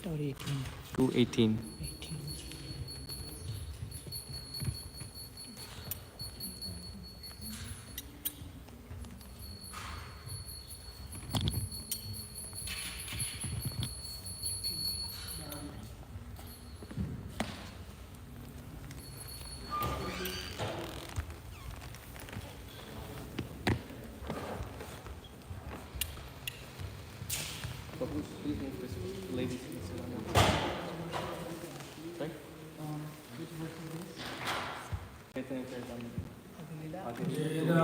or 18? 2:18. 18. Ladies, right? Which verse is this? Caitanya-caritāmṛta. Ādi-līlā.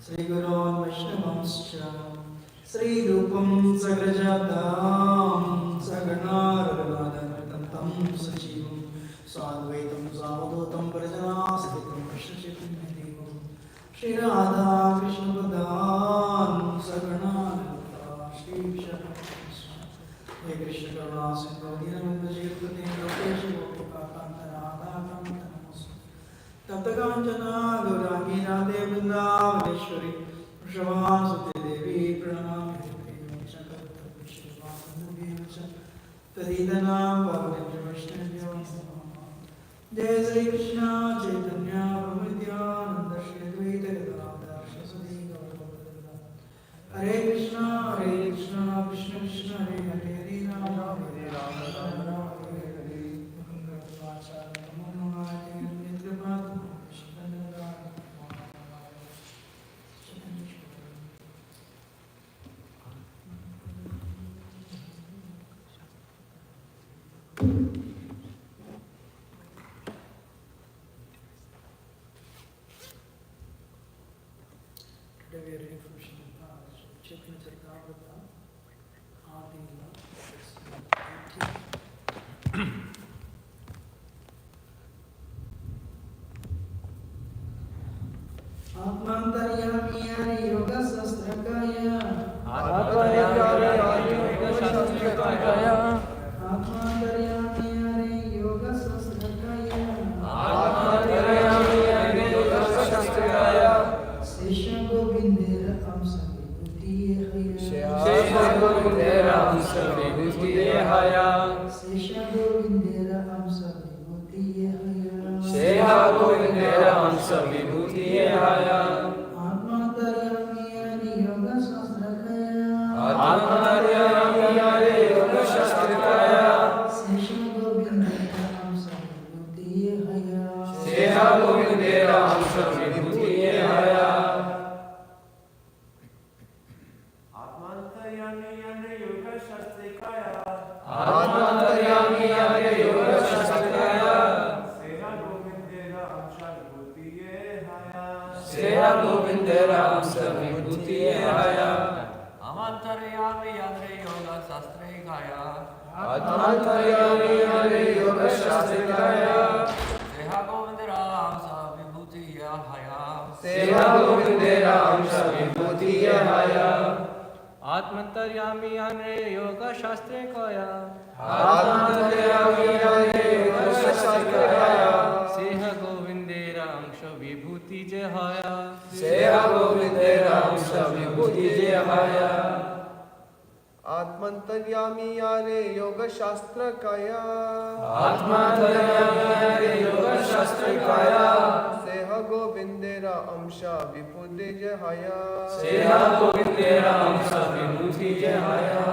Sri Guru Vaishnavamscha Sri Rupam Sagrajatam Sagana Raghavadhantam Sachivam Sadvaitam Savadotam Parajana Savitam Prashashitam Devam Shri Radha Krishna Padan Sagana Raghavadhantam Shri Vishakam Hey Krishna Karuna Sindhu Dinamanda Jirpati Lokesha Gopika Kanta Radha Kanta Taptakanchana Gaurani Radhe Vrindavaneshwari Vrishabham Sute Devi Pranam Tadidanam Bhagavata Vaishnavya Jai Sri Krishna Chaitanya Prabhu Nityananda Shri Advaita Gadadhar Shri Gauranga Hare Krishna Krishna Krishna Hare Hare Hare Rama Hare Rama Today we are reading from Caitanya-caritāmṛta, Ādi-līlā, verse 18. Atmantaryami Hari Yoga Sastrakaya Atmantaryami Hari Yoga Sastrakaya Atmantaryami Hari Yoga Sastrakaya Atmantaryami Hari Yoga Sastrakaya Sesha Govindera Amsa Vibhuti Haya Sesha Govindera Amsa Vibhuti Haya Sesha Govindera Amsa Vibhuti Haya Sesha Govindera Amsa Vibhuti Haya Atmantaryami Hari Yoga Sastrakaya Atmantaryami Hari Yoga Sastrakaya Sesha Govindera Amsa Vibhuti Haya Sesha Govindera Amsa Vibhuti Haya Atmantaryami Yoga Shastikaya Atmantaryami Hari Yoga Sastrakaya Seha Govindera Amsha Vibhuti Haya Sesha Govindera Amsa Vibhuti Haya Amantaryami Yadre Yoga Sastrikaya Atmantaryami Hari Yoga Sastrakaya Seha Govindera Amsa Vibhuti Haya Sesha Govindera Amsa Vibhuti Haya Atmantaryami Yadre Yoga Shastrikaya Atmantaryami Hari Yoga Sastrakaya Seha Govindera Amsha Vibhuti Jaya Sesha Govindera Amsa Vibhuti Haya Atmantaryami Yare Yoga Shastra Kaya Atmantaryami Hari Yoga Sastrakaya Seha Govindera Amsha Vibhuti Jaya Sesha Govindera Amsa Vibhuti Haya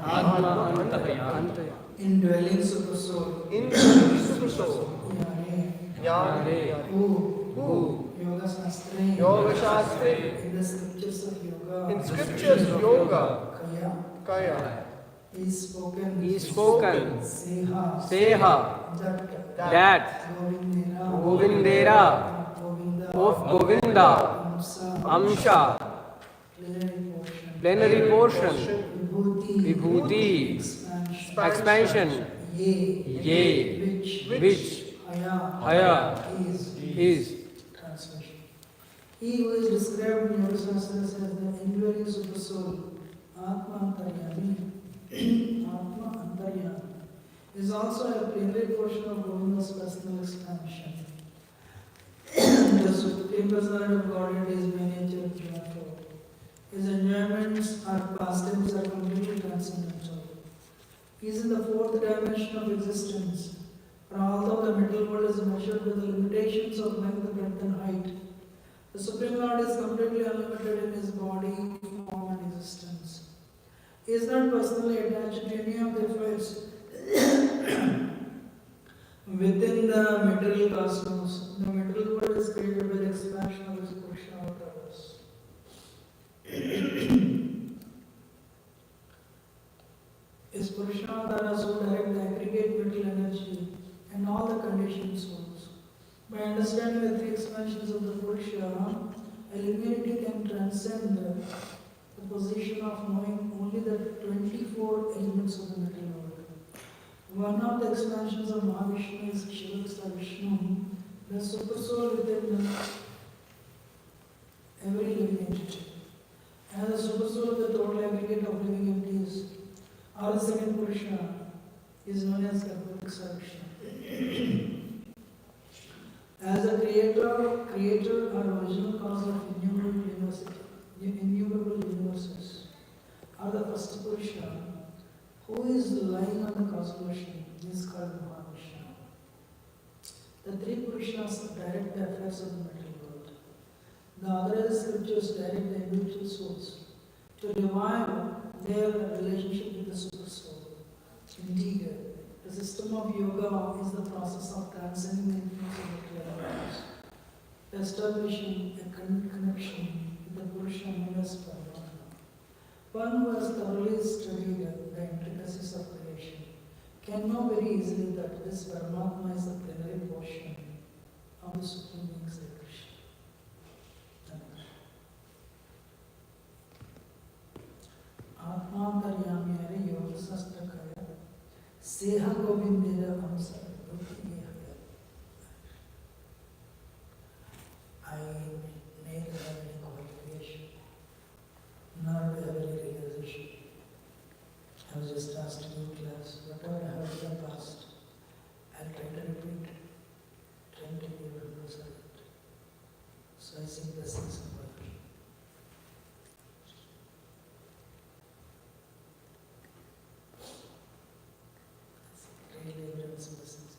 Atmantaryami Indwelling Super Soul In Super Soul Yare Yare Who Yoga Shastra Yoga Shastra In the scriptures of yoga In scriptures Yoga Kaya Kaya is spoken Seha Seha that Govindera of Govinda Amsha plenary portion Vibhuti expansion Ye which Haya is Translation. He who is described in Yoga Shastra as the indwelling super soul, Atma Antaryami, Atma Antaryami, is also a plenary portion of Govinda's personal expansion. The Supreme Personality of Godhead is by nature joyful. His enjoyments are pastimes are completely transcendental. He is in the fourth dimension of existence. For although the material world is measured with the limitations of length, breadth, and height, the Supreme Lord is completely unlimited in his body, form, and existence. He is not personally attached to any of the affairs within the material cosmos. The material world is created by the expansion of his Purusha avatars. His Krishna Dāsa who direct the aggregate mental energy and all the conditioned souls. By understanding the three expansions of the Purusha, a luminary can transcend the position of knowing only the 24 elements of the material world. One of the expansions of Mahavishnu is Kshiraksa Vishnu, the super soul within every living entity. And the super soul of the total aggregate of living entities, or the second Purusha, is known as Kshiraksa Vishnu. As a creator or original cause of innumerable universes, or the first Purusha, who is lying on the cosmos ocean, is called Mahavishnu. The three Purushas direct the affairs of the material world. The other scriptures direct the individual souls to revive their relationship with the super soul. Indeed, the system of yoga is the process of transcending the influence of material affairs, establishing a connection with the Purusha known as Paramatma. One who has thoroughly studied the intricacies of creation can know very easily that this Paramatma is the plenary portion of the Supreme Being, Sri Krishna. Ādi-līlā yoga sastrakaya seha govindera hamsa bhakti. I neither have any qualification nor do I have any realization. I was just asked in class, whatever I have in the past, I'll try to repeat, trying to be able to observe it. So I sing blessings of God. Really everyone's blessings.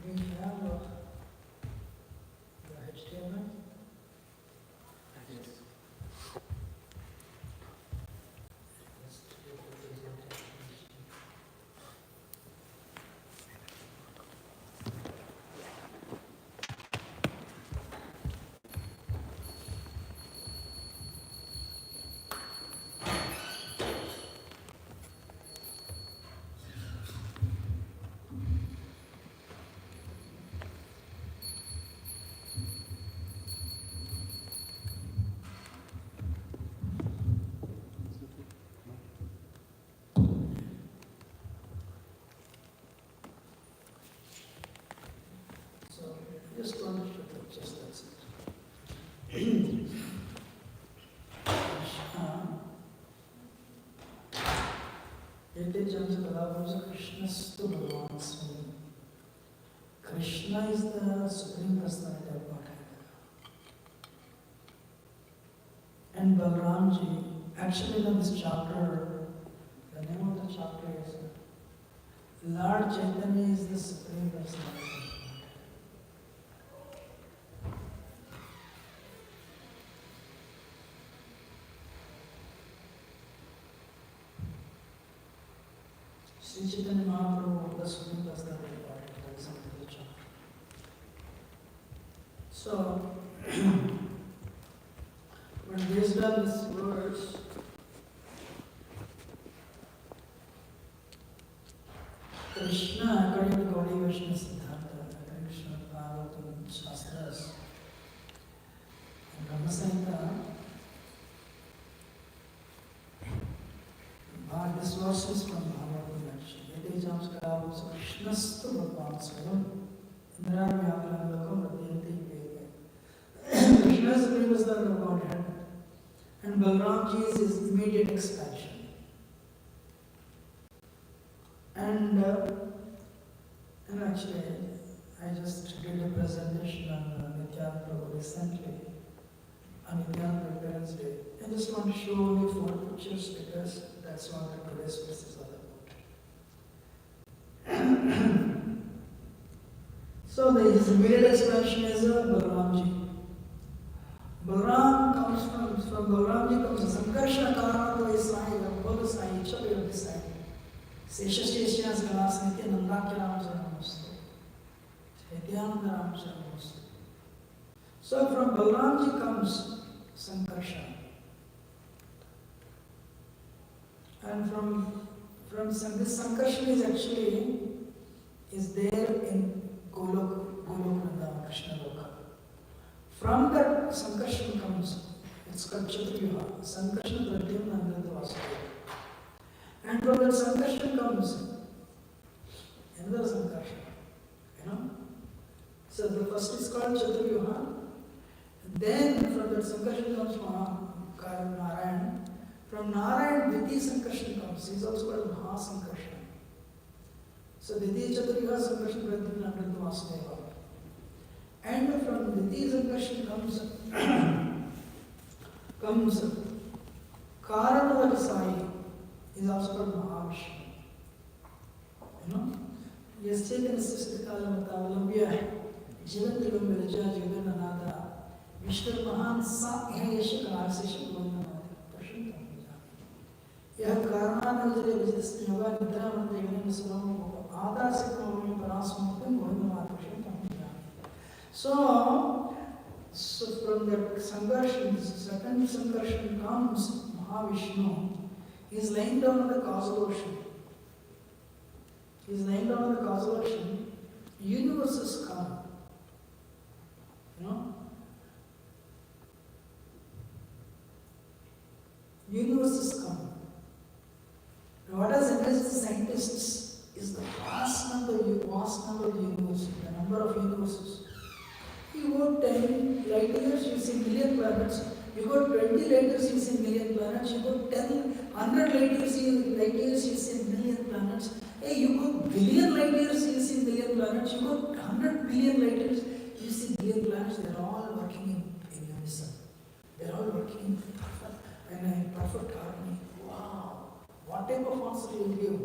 We have the HTML. Just one footnote, just that's it. Krishna is the Supreme Personality of Godhead. And Balramji, actually in this chapter, the name of the chapter is Lord Chaitanya is the Supreme Personality. Sri Chaitanya Mahaprabhu, the Supreme Personality of Godhead, for example, the chapter. So, when based on these words, Krishna, according to Gaudiya Vaishnava Siddhanta, according to Srimad Bhagavatam, Shastras, and Brahma Samhita, this verse is from Bhagavatam actually. Ādi-līlā so Krishnastu Bhagavan Swayam Indra-vyāpāram Radhyati Viveka. Krishna is the Supreme Personality of Godhead, and Balramji is his immediate expansion. And actually, I just did a presentation on Nityananda Prabhu recently, on Nityananda Parents' Day. I just want to show only 4 pictures because that's what today's verse is all about. So his immediate expansion is Balramji. Balram comes from Balramji comes Sankarsha-caritāmṛta Sai, Bola Sai, Chakravarti Sai. Seshasya Galas Nityananda Ram Sarvamastu. Nityananda Ram Sarvamastu. So from Balaramji comes Sankarsha. And this Sankarsha is actually there in Golok Krishna Loka. From that Sankarshan comes, it's called Chaturya, Sankarshan Pradyumna Ananda Vasudeva. And from that Sankarshan comes another Sankarshan, So the first is called Chaturya. Then from that Sankarshan comes Narayan. From Narayan, Dvitiya Sankarshan comes. He is also called Mahasankarshan. So Dvitiya Chaturya Sankarshan Pradyumna Ananda Vasudeva. And from Dvitiya Sankarshan comes Karanavati Sai, is also called Mahavishnu. Yesterday, Sister Kalamata, Jivantilam Viraja, Jivananada, Vishnu Mahan Sa Yesha Karsesha Gundamada. यह कारणान विजय विजय योगा निद्रा मंत्र योनि सुनो आधा से कोमि परासमुक्तम गोविंदमात्मशं तमिया. So from that Sankarshan, second Sankarshan comes Mahavishnu. He is lying down on the causal ocean. He is lying down on the causal ocean. Universes come. Universes come. What has amazed the scientists is the vast number of universes, the number of universes. You go 10 light years, you see million planets. You go 20 light years, you see million planets. You go 100 light years, you see million planets. Hey, you go billion light years, you see million planets. You go 100 billion light years, you see billion planets. They are all working in unison. They are all working in perfect harmony. Wow! What type of answer you will give?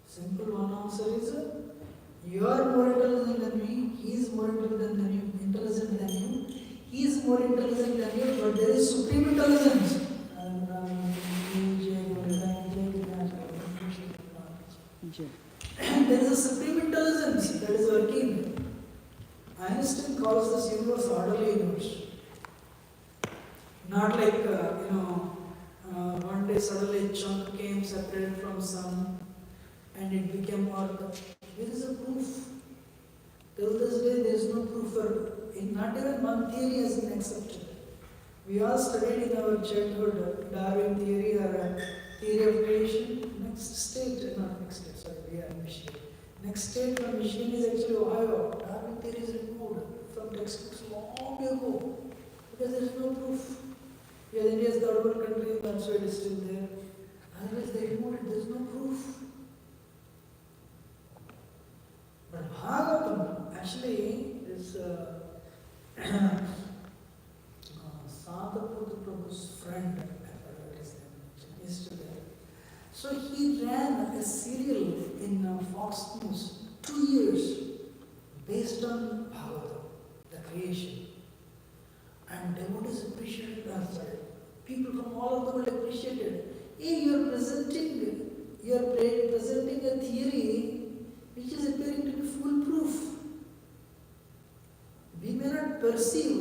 Simple one answer is, you are more intelligent than me, he is more intelligent than you, he is more intelligent than you, but there is supreme intelligence. There is a supreme intelligence that is working. Einstein calls this universe orderly universe. Not like, one day suddenly a chunk came separated from sun and it became Earth. There is a proof. Till this day there is no proof not even one theory has been accepted. We all studied in our childhood Darwin theory or theory of creation. Next state from Michigan is actually Ohio. Darwin theory is removed from textbooks long ago because there is no proof. Yeah, India is the third world country, that's why it is still there. Otherwise they removed it, there is no proof. But Bhagavatam actually is Sadhapurta Prabhu's friend, is still there. So he ran a serial in Fox News 2 years based on Bhagavatam, the creation. And devotees appreciated that. People from all over the world appreciated. Hey, you are presenting a theory which is appearing to be foolproof. We may not perceive,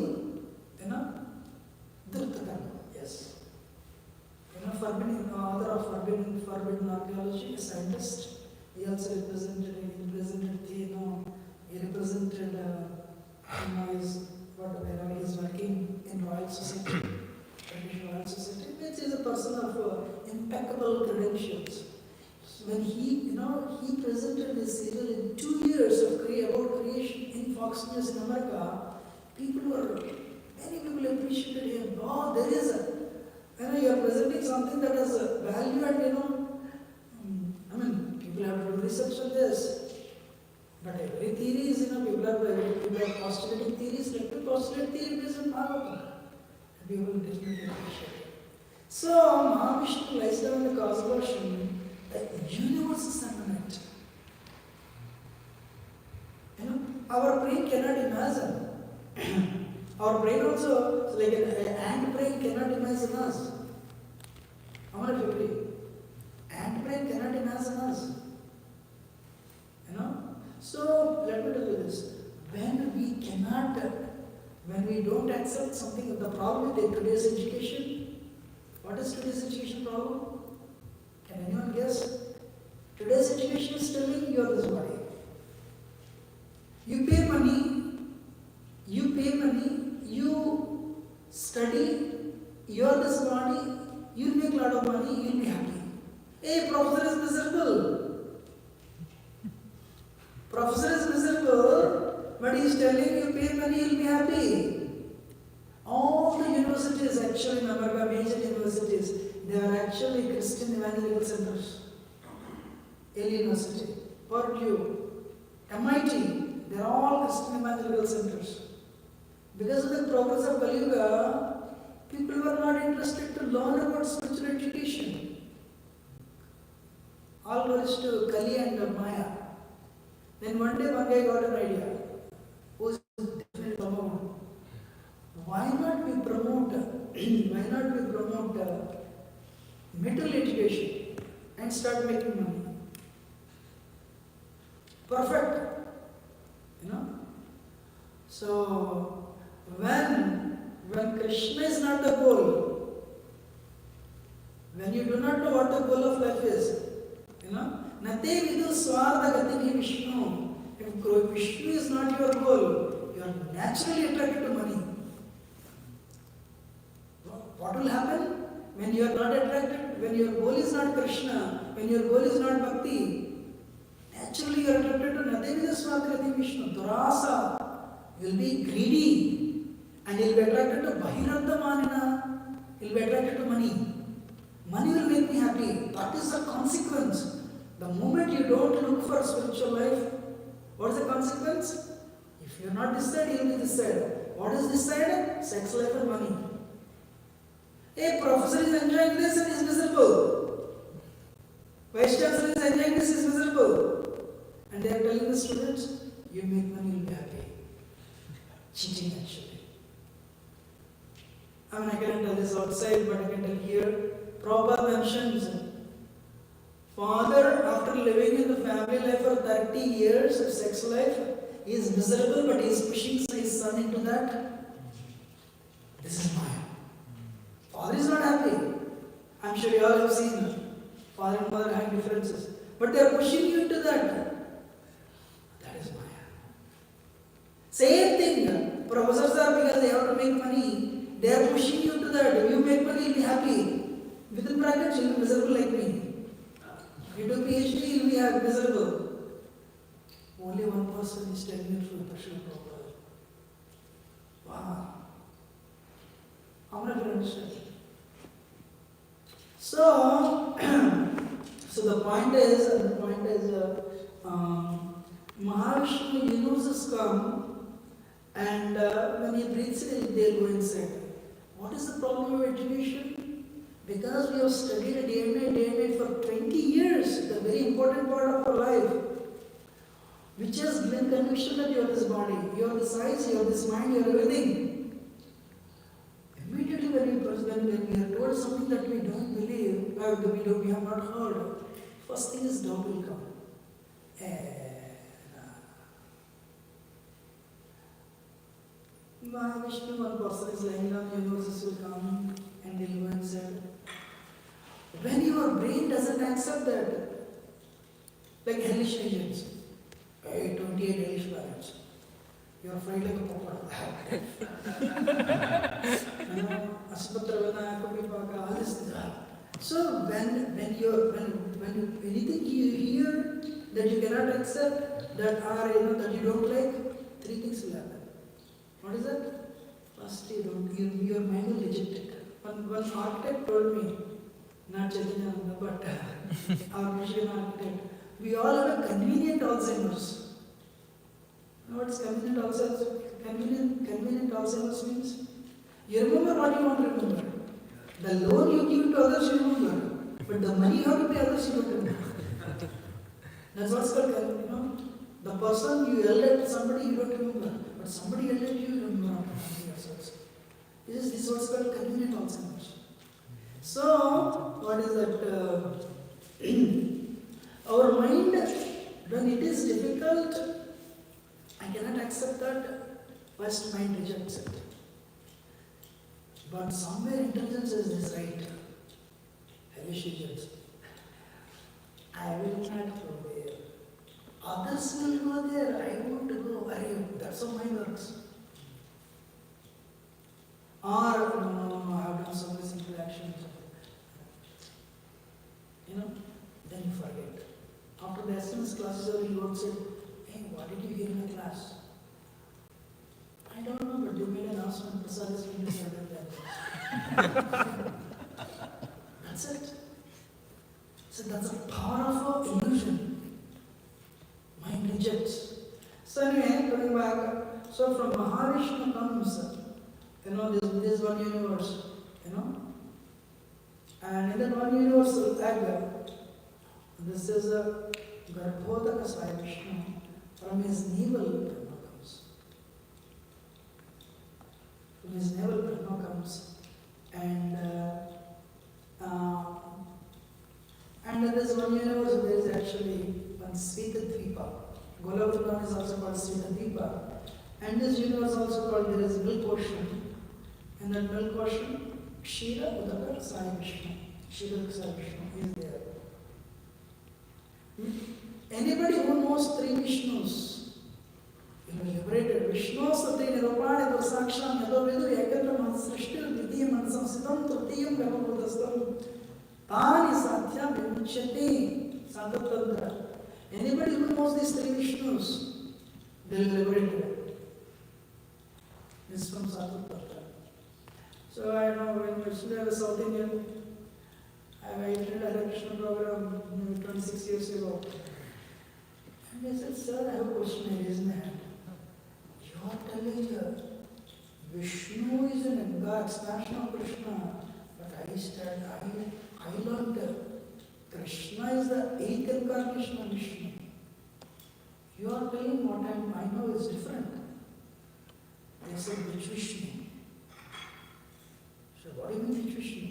yes. Author of forbidden archaeology, a scientist. He also represented his working in Royal Society, British Royal Society, which is a person of impeccable credentials. When he presented this serial in 2 years about creation in Fox News in America, many people appreciated him. Oh, there is you are presenting something that has value and people have to do research on this. But every theory is, people are postulating theories, let me postulate theory based on Bhagavatam. People will definitely appreciate it. So, Mahavishnu lies down in the causal ocean, the universe is eminent. Our brain cannot imagine. Our brain also, like an ant brain cannot imagine us. How many of you agree? Ant brain cannot imagine us. So, let me tell you this. When we cannot when we don't accept something, the problem with today's education, what is today's education problem? Can anyone guess? Today's education is telling you are this body. You pay money, you study, you are this body, you'll make a lot of money, you'll be happy. Hey, professor is miserable. Professor is miserable, but he is telling you pay money, you'll be happy. All the universities actually in America, major universities, they are actually Christian evangelical centers. Yale University, Purdue, MIT, they are all Christian evangelical centers. Because of the progress of Kali-yuga, people were not interested to learn about spiritual education. All goes to Kali and Maya. Then one day one guy got an idea. Who is definitely Brahman? Why not we promote material education and start making money? Perfect. So when Krishna is not the goal, when you do not know what the goal of life is, Nate vidu swartha gatini Vishnu. If Vishnu is not your goal, you are naturally attracted to money. What will happen? When you are not attracted, when your goal is not Krishna, when your goal is not Bhakti, naturally you are attracted to Nate vidu swartha gatini Vishnu. Dāsa. You will be greedy and you will be attracted to Bahirandhamanina. You will be attracted to money. Money will make me happy. That is the consequence. The moment you don't look for spiritual life, what is the consequence? If you are not this side, you will be this side. What is this side? Sex life and money. A professor is enjoying this and is miserable. Vice chancellor is enjoying this and is miserable. And they are telling the students, you make money, you will be happy. Cheating actually. I cannot tell this outside, but I can tell here. Prabhupada mentions, father, after living in the family life for 30 years of sex life, he is miserable, but he is pushing his son into that. This is Maya. Father is not happy. I'm sure you all have seen father and mother having differences. But they are pushing you into that. That is Maya. Same thing. Professors are, because they have to make money, they are pushing you to that. You make money, you'll be happy. Within brackets, you'll be miserable like me. You do PhD, you'll be miserable. Only one person is telling you through the Srila Prabhupada. Wow. How many of you understand? So the point is, Mahavishnu universes come. And when he breathes in, they'll go inside. What is the problem of education? Because we have studied day and night for 20 years, the very important part of our life, which has given conviction that you are this body, you are this eyes, you are this mind, you are everything. Immediately when we are told something that we don't believe, we have not heard, first thing is doubt will come. Mahavishnu, one person is lying down, universes will come and they will go inside. When your brain doesn't accept that, like hellish agents, 28 hellish planets, you are afraid like a popper. So when anything you hear that you cannot accept, that you don't like, three things will happen. What is that? First, your mind will reject it. One architect told me, not Caitanya-caritāmṛta, but our Michigan architect, we all have a convenient Alzheimer's. You know what is convenient Alzheimer's? Convenient Alzheimer's means? You remember what you want to remember. The loan you give to others, you remember. But the money you have to pay others, you don't remember. That's what's called, the person you yell at somebody, you don't remember. But somebody yelled at you, you remember. This is what's called convenient Alzheimer's. So, what is that? Our mind, when it is difficult, I cannot accept that. First mind rejects it. But somewhere intelligence is right. Hellish rejects. I will not go there. Others will go there. I want to go. That's how mind works. Or, no, I have done so many simple actions. Then you forget. After the SMS class is over, you won't say, hey, what did you hear in the class? I don't know, but they made an announcement. Prasad is going to say that. That's it. So that's a powerful illusion. Mind rejects. So anyway, coming back. So from Mahavishnu comes, this one universe, And in that one universal egg, this is a Garbhodaka Sai Vishnu. From his navel, Brahma comes. From his navel, Brahma comes. And in this one universe, there is actually one Sveta Dvipa. Golavriman is also called Sveta Dvipa. And this universe also called, there is milk ocean. And that milk ocean, Kshira Udaka Sai Vishnu. Kshira Sai Vishnu is there. Anybody who knows three Vishnus, liberated. Vishnu Sati Nirupani Saksham Yado Vidu Ekatra Mansrishtil Vidhi Mansamsitam Turtiyam Gavabudastam Tani Satya Vimuchati Satatantra. Anybody who knows these three Vishnus, they will be liberated. This is from Satatantra. So I know when yesterday I was South Indian, I attended a Hare Krishna program 26 years ago. And they said, sir, I have a question, I raised my hand. You are telling Vishnu is an expansion of Krishna. But I learned Krishna is the eighth incarnation of Vishnu. You are telling what I know is different. They said, which Vishnu? So what do you mean which Vishnu?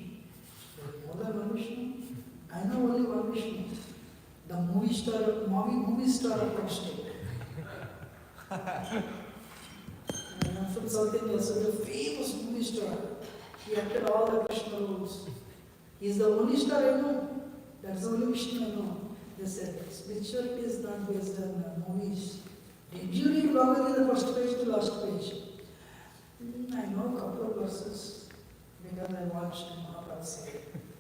More than one Vishnu? I know only one Vishnu. The movie star of prostate. From South India, so the famous movie star. He acted all the Krishna roles. He is the only star I know. That's the only Vishnu I know. They said, spirituality is not based on movies. Did you read Bhagavad Gita first page to last page? I know a couple of verses because I watched Mahabharata say.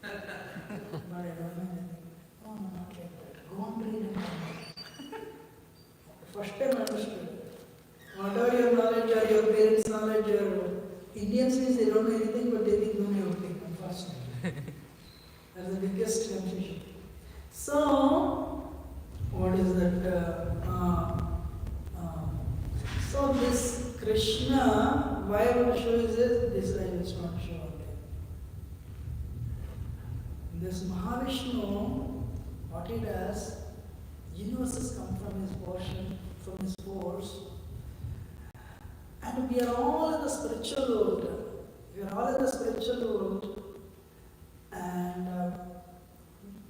But I don't know anything. Oh, not like that. Go on reading. First time I understood. Whatever your knowledge or your parents' knowledge or Indians means they don't know anything but they think know everything. Unfortunately. That's the biggest confusion. So, what is that? So this Krishna, why I want to show you this I just want to show again. This Mahavishnu, what he does, universes come from his portion, from his pores. And we are all in the spiritual world. We are all in the spiritual world. And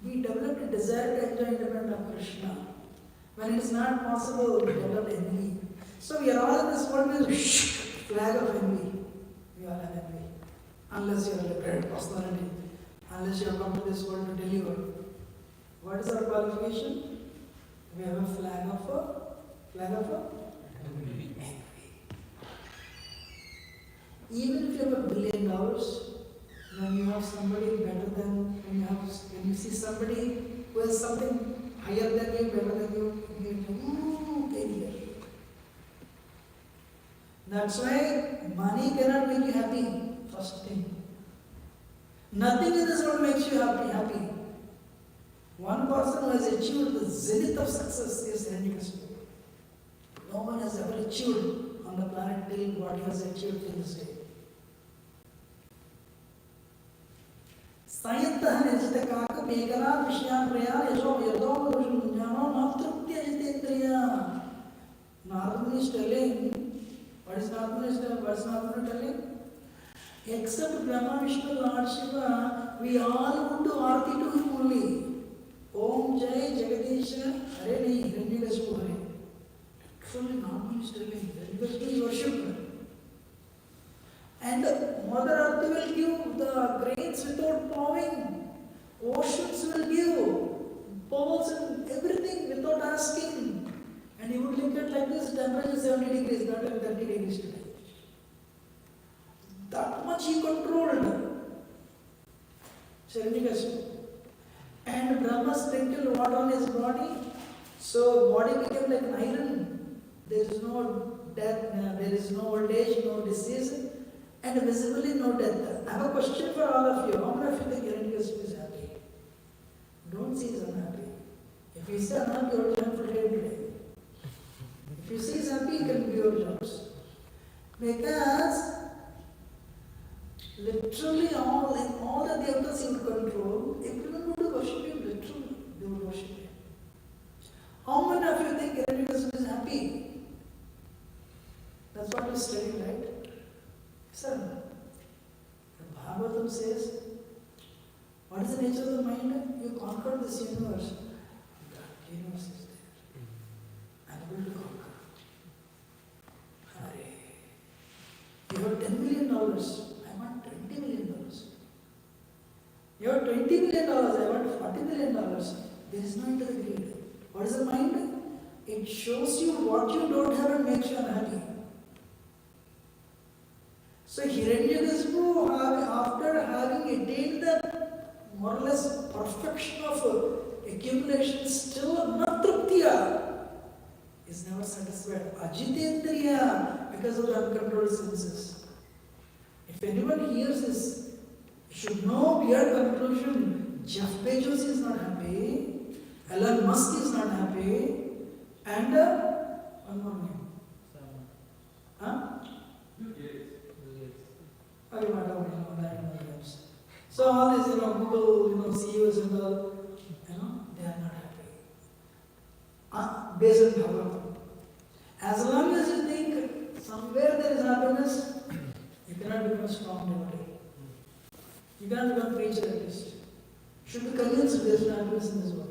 we develop a desire to enjoy independence of Krishna. When it is not possible, we develop envy. So we are all in this world with flag of envy. We all have envy. Unless you are a liberated personality. Unless you have come to this world to deliver. What is our qualification? We have a flag of envy. Even if you have $1 billion, when you have somebody better than, when you see somebody who has something higher than you, better than you failure. That's why money cannot make you happy, first thing. Nothing in this world makes you happy. One person who has achieved the zenith of success is Henry Krishna. No one has ever achieved on the planet till what he has achieved till this day. Sayantah nijita kaka megala vishyan praya yasho yadom doshu jnano natruptya jitendriya. Narada is telling, what is Narada telling? Except Brahma, Vishnu, Lord Shiva, we all would do arti to him only. Om Jai Jagadisha Hare Ni Hiranyakashipu Hare. Truly Narada is telling, Hiranyakashipu is worshipped. And Mother Earth will give the grains without plowing. Oceans will give pearls and everything without asking. And you would look at like this, temperature 70 degrees, not even 30 degrees today. That much he controlled. Caitanya-caritāmṛta. And Brahma sprinkled water on his body, so body became like an iron. There is no death, there is no old age, no disease, and visibly no death. I have a question for all of you. How many of you think Caitanya-caritāmṛta is happy? Don't see he's unhappy. If you say unhappy, you will have full day today. If you see he's happy, you can do your jobs. Because literally all the devatas in control, everyone would worship him, literally, they would worship him. How many of you think Caitanya-caritāmṛta is happy? That's what you're studying, right? Sir, the Bhagavatam says, what is the nature of the mind? You conquer this universe. That universe is there. Unable to conquer. Hare. You have $10 million. I want $20 million. You have $20 million. I want $40 million. There is no end to the greed. What is the mind? It shows you what you don't have and makes you unhappy. So Hiranyakasipu, after having attained the more or less perfection of accumulation, still natraptiya is never satisfied. Ajitendriya, because of the uncontrolled senses. If anyone hears this, you should know beyond conclusion, Jeff Bezos is not happy, Elon Musk is not happy, and one more name. Huh? So all these, Google, CEOs and all, they are not happy. Based on Bhagavatam. As long as you think somewhere there is happiness, you cannot become a strong devotee. You cannot become a preacher at least. You should be convinced there is no happiness in this world.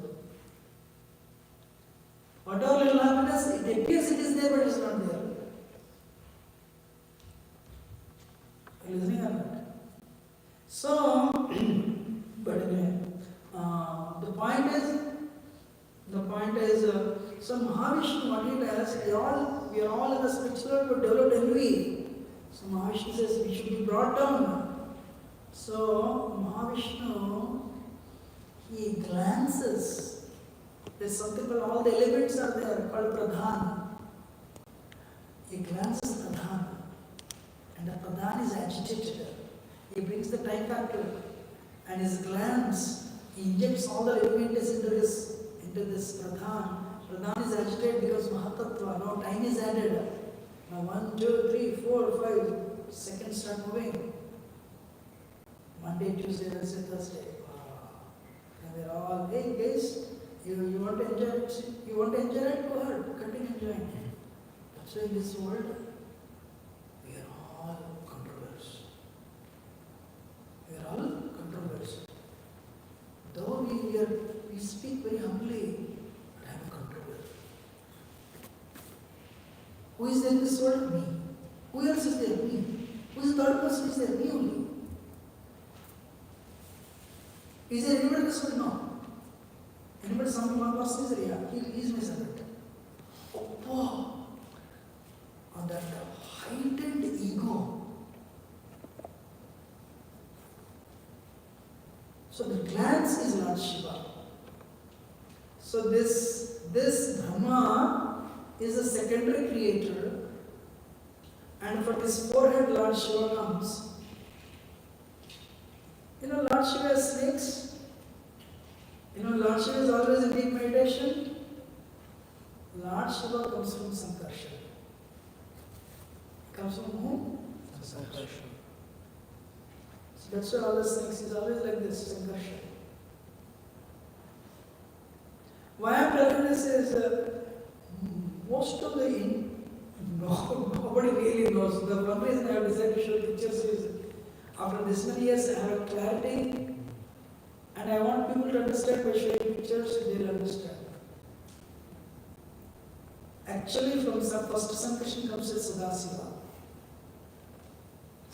Whatever little happiness, it appears it is there, but it is not there. Are you listening or not? So, but anyway, the point is, so Mahavishnu, what he does, we are all in the spiritual but developed envy. So Mahavishnu says we should be brought down. So Mahavishnu, he glances. There's something called, all the elements are there, called Pradhan. He glances Pradhan. And the Pradhan is agitated. He brings the time factor. And his glance, he injects all the elements into this Pradhan. Pradhan is agitated because Mahatattva. Now time is added. Now 1, 2, 3, 4, 5 seconds start moving. Monday, Tuesday, Wednesday, Thursday. And they're all, hey guys, you want to enjoy it? You want to enjoy it? Go ahead, continue enjoying it. That's why in this world, we are all controllers. We are all controllers. Though we speak very humbly, but I am a controller. Who is there in this world? Me. Who else is there? Me. Who is the third person? Is there? Me only. Is there anybody in this world? No. Anybody, one person is there? Yeah. He is my servant. Oh, wow. On that heightened ego. So the glance is Lord Shiva. So this Brahma is a secondary creator, and for this forehead Lord Shiva comes. Lord Shiva has snakes. Lord Shiva is always in deep meditation. Lord Shiva comes from Sankarshan. Comes from whom? Sankarshan. So that's why all the snakes is always like this, Sankarshan. Why I'm telling this is, most of nobody really knows. The one reason I have decided to show pictures is, after this many years I have clarity, and I want people to understand by showing pictures, they'll understand. Actually, from first Sankarshan comes as Sadasiva.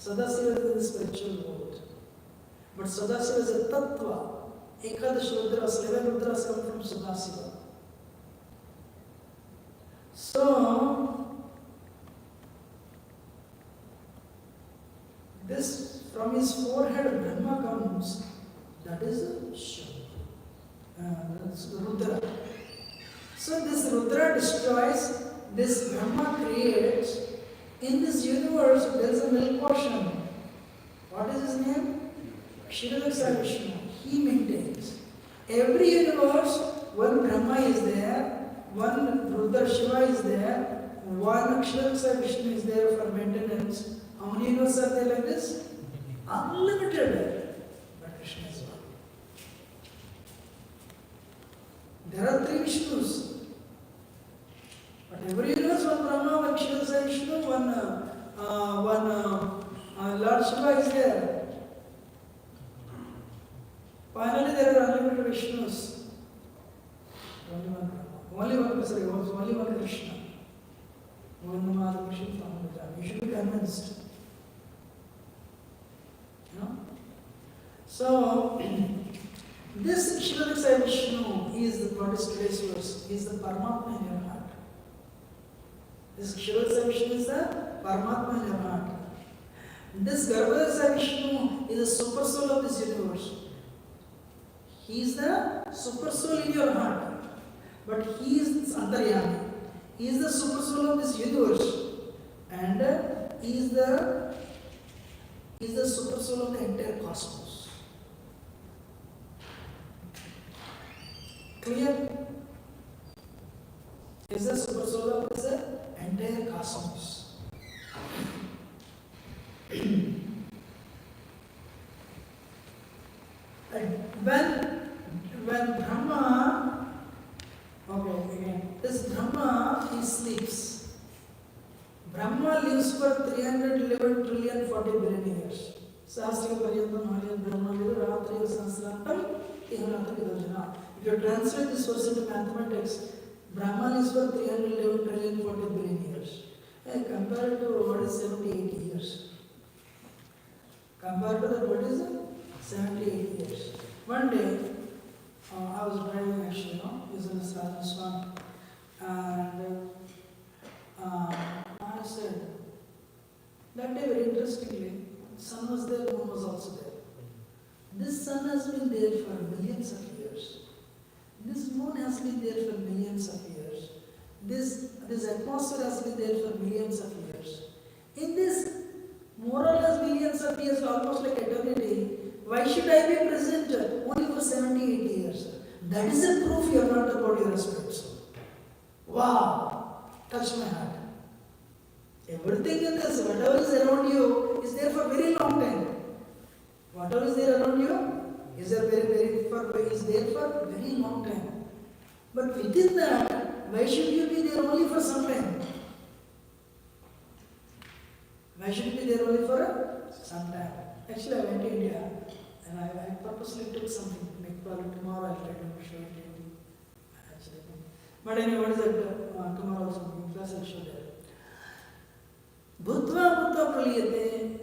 Sadasiva is the spiritual world. But Sadasiva is a tattva. Ekadash Rudras, 11 Rudras come from Sadasiva. So, this from his forehead Brahma comes, that is Shiva. That's Rudra. So this Rudra destroys, this Brahma creates. In this universe, there is a milk portion. What is his name? Kshirodaksa Vishnu. He maintains. Every universe, one Brahma is there, one Rudra Shiva is there, one Kshirodaksa Vishnu is there for maintenance. How many universes are there like this? Unlimited. But Krishna is one. There are 3 Vishnus. But every universe, one Brahma, one Kshirodaksa Vishnu, one Lord Shiva is there. Finally, there are unlimited Vishnus. Only one Krishna. You should be convinced. You know? So, this Kshirodaksa Vishnu is what is today's verse, is the Paramatma in your heart. This Kshirodaksa Vishnu is the Paramatma in your heart. This Garbhodaksa Vishnu is the super soul of this universe. He is the super soul in your heart. But he is Antaryami. He is the super soul of this universe. And he is the super soul of the entire cosmos. Clear? He is the super soul of this entire cosmos. When Brahma, okay, again, this Brahma, he sleeps. Brahma lives for 311 trillion 40 billion years. Sahasra Paryantam Mahayan Brahma Liva Ratri Sahasrantam Ihanata Vidojana. If you translate this verse into mathematics, Brahma lives for 311 trillion 40 billion years. And compared to what is 78 years? Compared to that, what is it? 78 years. One day, I was driving actually, using the sadness one, and I said, that day very interestingly, sun was there, moon was also there. This sun has been there for millions of years. This moon has been there for millions of years. This atmosphere has been there for millions of years. In this more or less millions of years, almost like eternity, why should I be present only for 78 years? That is a proof you are not the body or a spirit soul. Wow! Touch my heart. Everything in this, whatever is around you, is there for a very long time. Whatever is there around you is there for a very long time. But within that, why should you be there only for some time? Why should you be there only for some time? Actually, I went to India and I purposely took something. Probably tomorrow I'll try to show it to you. Actually. But anyway, what is it? Tomorrow also, class I'll show there. Bhutva praliyate.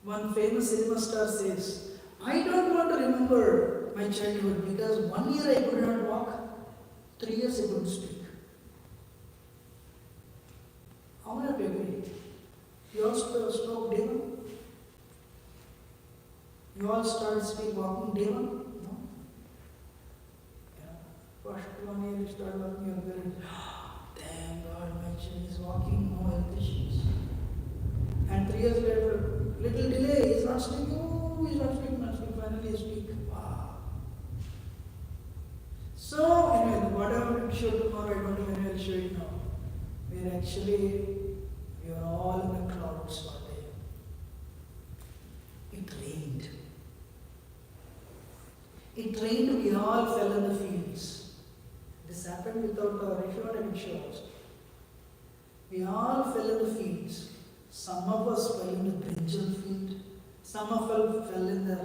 One famous cinema star says, I don't want to remember my childhood because 1 year I could not walk, 3 years I couldn't speak. How many of you agree? You all spoke day one? You all started walking day one? No? Yeah. First 1 year you started walking, your parents, thank God my child is walking, no health issues. And 3 years later, little delay, he's not speaking, he's not speaking, finally he speaks. Wow. So, anyway, what I wanted to show tomorrow, I don't even will show it now. We are all in the clouds one day. It rained. It rained, we all fell in the fields. This happened without our, if you want I can show also. We all fell in the fields. Some of us fell in the brinjal field. Some of us fell in the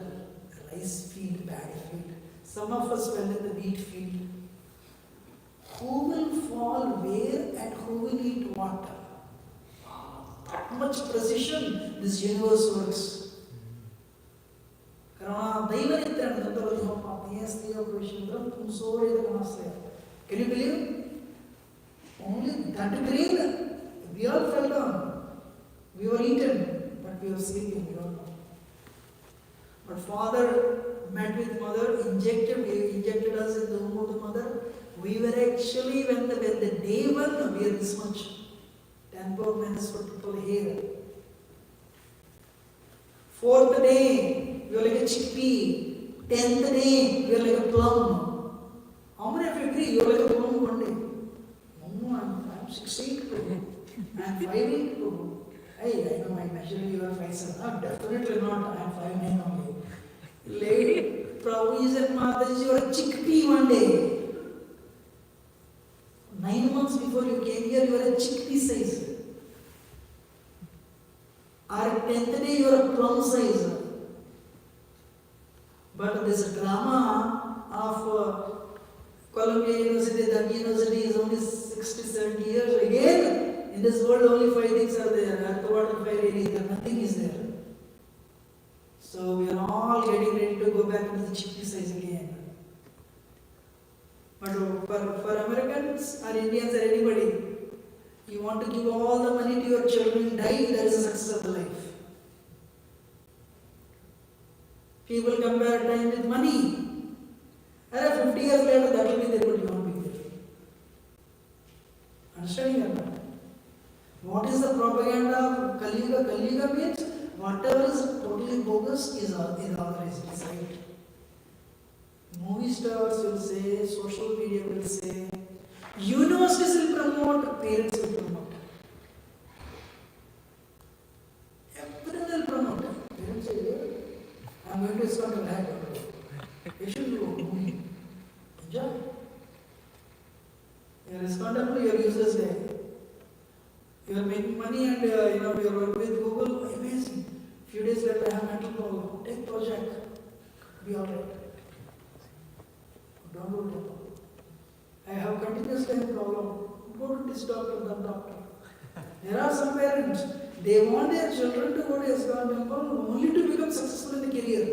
rice field, paddy field. Some of us fell in the wheat field. Who will fall where and who will eat what? That much precision this universe works. Can you believe? Only that grain, we all fell down. We were eaten, but we were sleeping, we don't know. But Father met with Mother, injected us in the womb of the Mother. We were actually, when the day one, we are this much. 10 power minus for people here. 4th day, we are like a chickpea. 10th day, we are like a plum. How many of you agree you are like a plum one day? No, I'm 6'8". I'm 5'8". Hey, I know I measure you are 5'7". No, definitely not. I'm 5'9" only. Lady, Prabhuji and Mataji, you are a chickpea one day. 9 months before you came here, you are a chickpea size. Or 10th day, you are a plum size. But this drama of Columbia University, Dundee University is only 60-70 years. Again, in this world only 5 things are there. Earth, water, fire, air, nothing is there. So we are all getting ready to go back to the chickpea size again. But for Americans or Indians or anybody, you want to give all the money to your children, die, that is the success of the life. People compare time with money. And 50 years later, that will be there, but you won't be there. Understanding or not? What is the propaganda of Kali Yuga? Kali Yuga means whatever is totally bogus is authorized, is right. Movie stars will say, social media will say, universities will promote, parents will promote. Everyone will promote. Parents say, I'm going to start a life. You should go movie. Enjoy. You are responsible, you are useless there. You are making money and you are working with Google, amazing. Few days later, I have mental problem. Take project. Be alright. Don't do it. I have continuous time problem. Go to this doctor, that doctor. There are some parents, they want their children to go to ISKCON temple only to become successful in the career.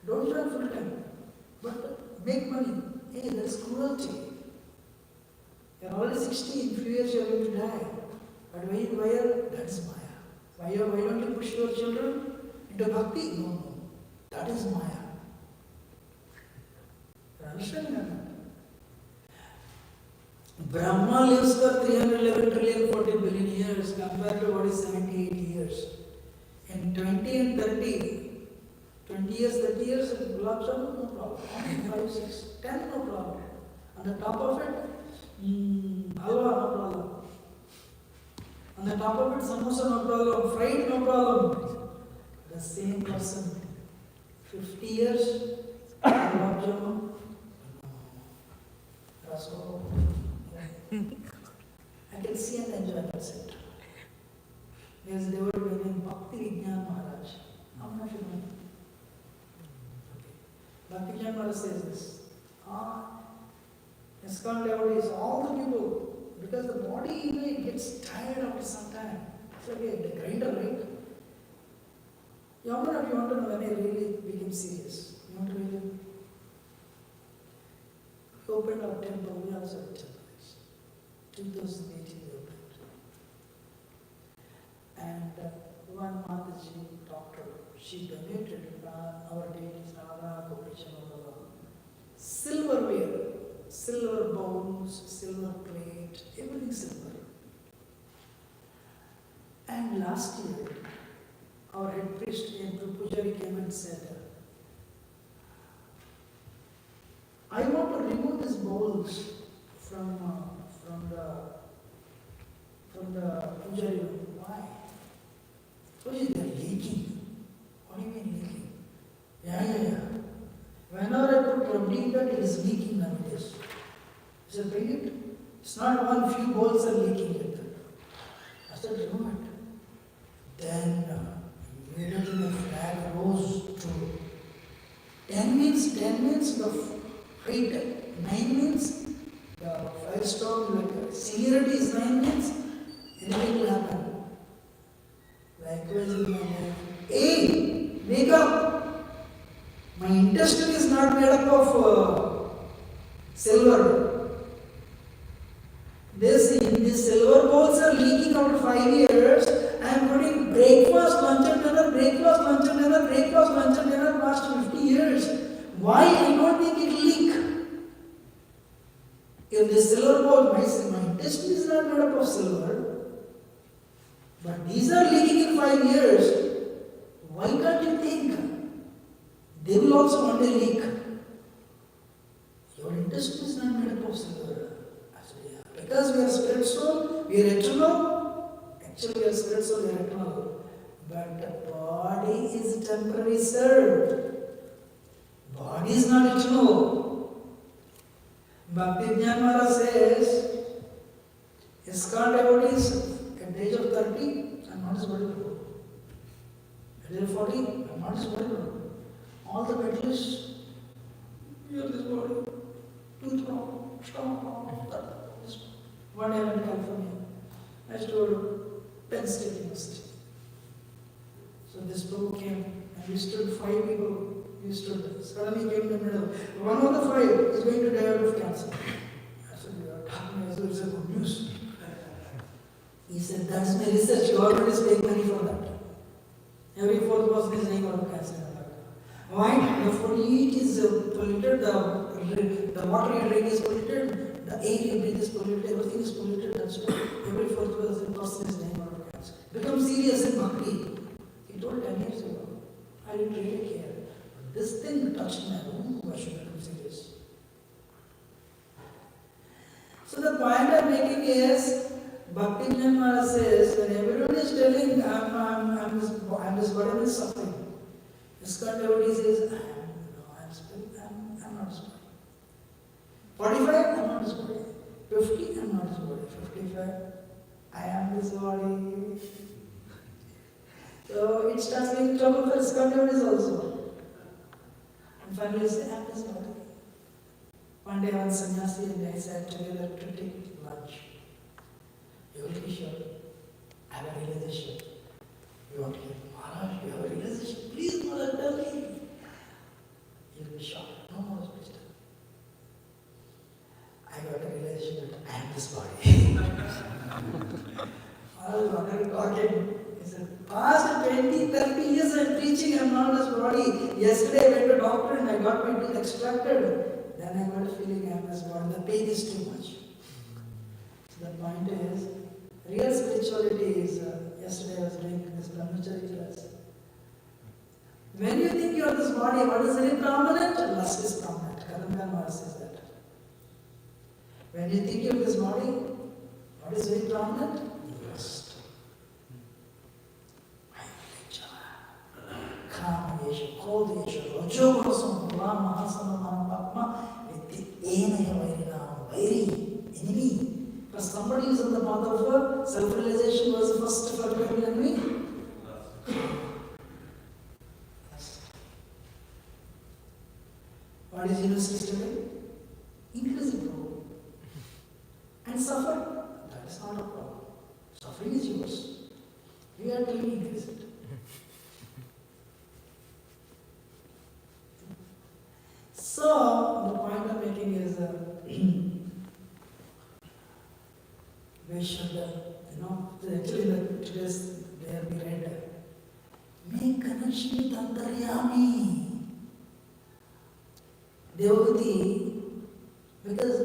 Don't learn full time, but make money. Hey, that's cruelty. You are already 60, in few years you are going to die. But why that's Maya. Why don't you push your children into bhakti? No. That is Maya. You understand that? Brahma lives for 311 trillion 40 billion years compared to what is 78 years. In 20 and 30, 20 years, 30 years, gulab jamun, no problem. 5, 6, 10, no problem. On the top of it, halwa, no problem. On the top of it, samosa, no problem. Fried, no problem. The same person, 50 years, gulab jamun, raso. I can see and enjoy that center. There's a devotee named Bhakti Vijnana Maharaj. How much you know? Bhakti Vijnana Maharaj says this. ISKCON devotees, all the people, because the body it gets tired after some time. It's like a grinder, right? You want to know when I really became serious. You want to really? We opened our temple, we also have temple. 2018 we opened. And one Mataji, doctor, she donated our deities, Radha, Gopishan, silverware, silver bowls, silver plate, everything silver. And last year, our head priest Pujari came and said, I want to remove these bowls from the Pujari. Why? Pujaari, they are leaking. What do you mean leaking? Yeah. Whenever I put Rabdi in that, it is leaking nowadays. He said, bring it. It's not one, few bowls are leaking like that. I said, remove it. Then immediately the flag rose to 10 means the height, 9 means the 5 storm, like seniority is 9 means, Likewise in my life. Hey, wake up! My intestine is not made up of silver. These silver bowls are leaking after 5 years. I am putting breakfast, lunch and dinner, breakfast, lunch and dinner, breakfast, lunch and dinner past 50 years. Why I don't think it leak? If the silver bowl, my intestine is not made up of silver, but these are leaking in 5 years, why can't you think they will also one day leak? Your intestine is not made up of silver. Because we are spirit soul, we are eternal. Actually, we are spirit soul, we are eternal. But the body is temporary, sir. Body is not eternal. Bhakti-Jnana says, ISKCON devotees at the age of 30, I'm not his body. At the age of 40, I'm not his body. All the medalists, we are this body. Tooth wrong, stomach wrong, that. One day I went to California. I used to go to Penn State University. So this Prabhu came and we stood 5 people. We stood. Suddenly came in the middle. One of the 5 is going to die out of cancer. I said, you are talking as though it's a good news. He said, that's my research. Government is paying money for that. Every 4th person is dying out of cancer. Why? The food you eat is polluted, the water you drink is polluted, the air you breathe is polluted, everything is polluted, that's why every 4th person is dying out of cancer. Become serious in bhakti. He told 10 years ago, I didn't really care. But this thing touched my room, I should become serious. So the point I'm making is, Bhakti-Jnana says, when everyone is telling, I'm this body is suffering, ISKCON devotee says, I'm not his body. 45, I'm not his body. 50, I'm not his body. 55, I am his body. So it starts being trouble for ISKCON devotees also. And finally, say, I'm his body. One day, one sannyasi and I sat together to take lunch. Yugala-kiśora, I have a realization. You want to hear, Maharaj, you have a realization? Please, Maharaj, tell me. You'll be shocked. No more, please tell me. I got a realization that I am this body. Maharaj, what are you talking? He said, past 20, 30 years I'm preaching, I'm not this body. Yesterday I went to a doctor and I got my tooth extracted. Then I got a feeling I'm this body. The pain is too much. So the point is, real spirituality is, yesterday I was doing this brahmachari class. When you think you are this body, what is very prominent? Lust is prominent. Caitanya-caritāmṛta says that. When you think you are this body, what is very prominent? Lust. Kama-yesha, Krodha-yesha, Rajo-guna-sama, Rama-hasana-manapatma, Vidhi-enaya vairina, vairi, enemy. For somebody who is on the path of self-realization was the first for becoming enemy. What is university today? Increasing problem. And suffer, that is not a problem. Suffering is yours. We are telling increase it. So, the point I'm making is we should, actually today's there we read, make connection with Antaryami. Devotee, because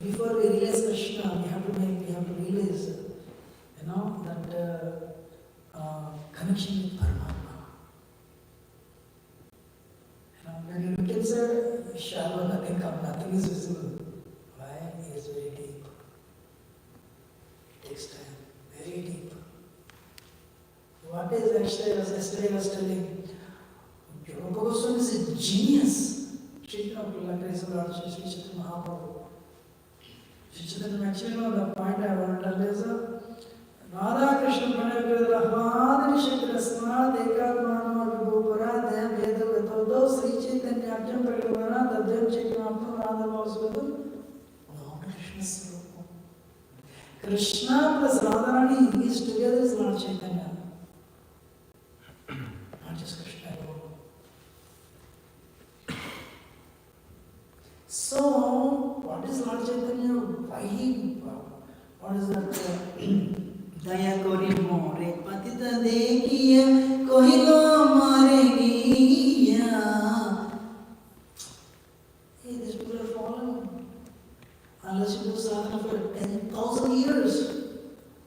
before we realize Krishna, we have to realize, that connection with Paramatma. When you look inside, shallow, nothing is visible. Why? It is very deep. It takes time, very deep. What is yesterday I was telling, Rupa Goswami is a genius. Sri Chaitanya Mahaprabhu. Sri Chaitanya actually the point I want to tell is Radha Krishna Pranayagradha Hmadani Shakrasma Dekatmano Vibhupara Daya Veda Vitodo Sri Chaitanya Ajam Pragavana Dadhyam Chaitanya Radha Vasudam Lord Krishna Swarupa. Krishna plus Radharani is together is Lord Chaitanya. So, what is Lord Chaitanya? Why he? What is that? Daya kori more patita dekhiya kohilo maregiya. Hey, these people are fallen. Unless you do sadhana for 10,000 years.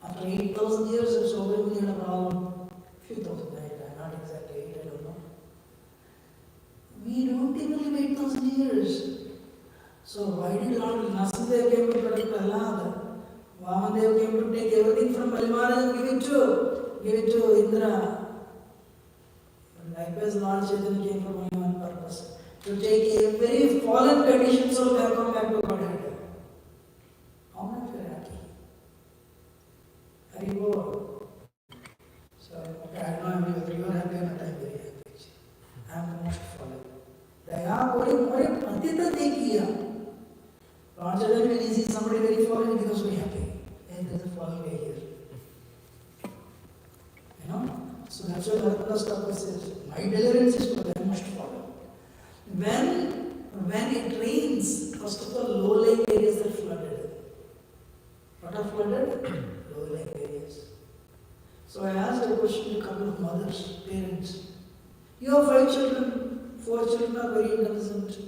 After 8,000 years of sovereign, we had a problem. Few thousand, not exactly 8, I don't know. We don't even live 8,000 years. So why did Lord Narasimha came to protect Prahlad? Vamadev came to take everything from Balimaraj and give it to Indra. Likewise, Lord Chaitanya came for only one purpose, to take every fallen condition soul and come back to Godhead. How many of you are happy? Hari Bol. So, okay, I know whether you are happy or not, I am very happy. I am the most fallen. Daya kori more patita dekhiya. Lord Chaitanya, when he sees somebody very fallen, he becomes very happy. And there is a fallen guy here. You know? So that's why Narada Thakur says, my deliverance is for them must follow. When it rains, first of all, low-lying areas are flooded. What are flooded? Low-lying areas. So I asked a question to a couple of mothers, parents. You have 5 children, 4 children are very intelligent.